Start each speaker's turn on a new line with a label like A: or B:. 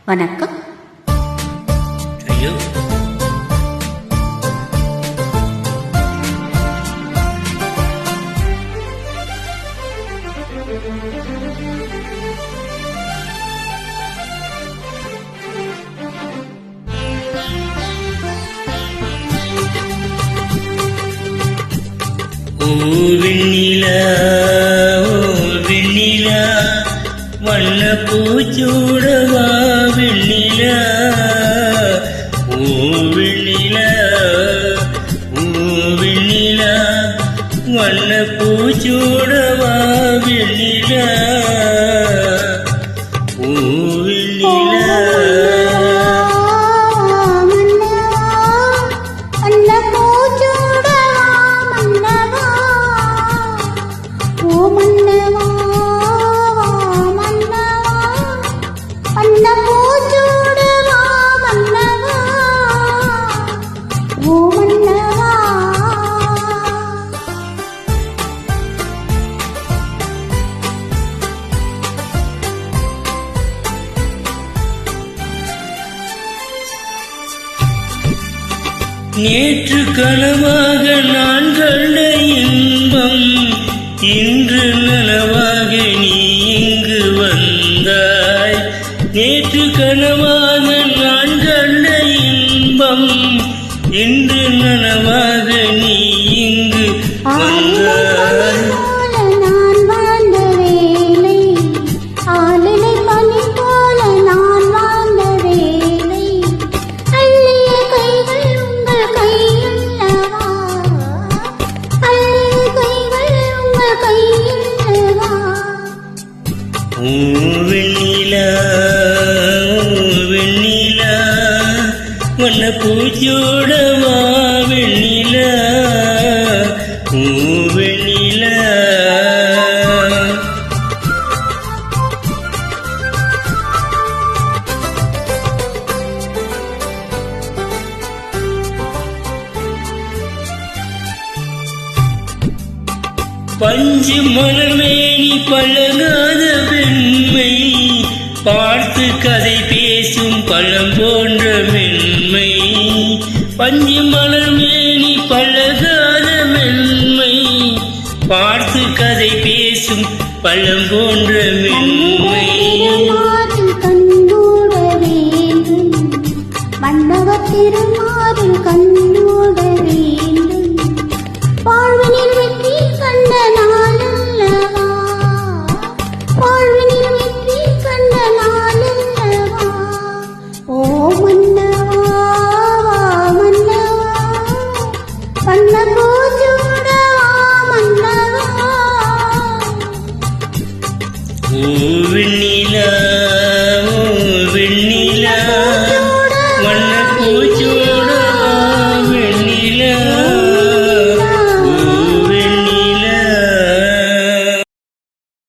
A: வணக்கம்.
B: வெண்ணிலா வெண்ணிலா வண்ண பூச்சூடவா வெண்ணிலா வெண்ணிலா வெண்ணிலா வண்ண பூச்சூடவா வெண்ணிலா நேற்று கனவாக நான் கண்ட இன்பம் இன்று நனவாக நீ இங்கு வந்தாய். நேற்று கனவாக நான் கண்ட இன்பம் இன்று நனவாக நீ இங்கு வந்தாய். வெண்ணிலா வெண்ணிலா வண்ண பூச்சோடவா வெண்ணிலா வெண்ணிலா. பஞ்சு மலர்மேனி பழகாத வெண்மை பார்த்து கதை பேசும் பழம் போன்ற மென்மை. பஞ்சு மலர்மேனி பழகாத வெண்மை பார்த்து கதை பேசும் பழம் போன்ற மென்மை.
C: மண்டபத் திருமாறில் கண்ணோட வேண்டும் வாழ்வினில் வெற்றி கண்ட நாளல்லவா வாழ்வினில் வெற்றி கண்ட நாளல்லவா. ஓ மன்னவா மன்னவா வண்ண பூச்சூடவா மன்னவா.
B: வெண்ணிலா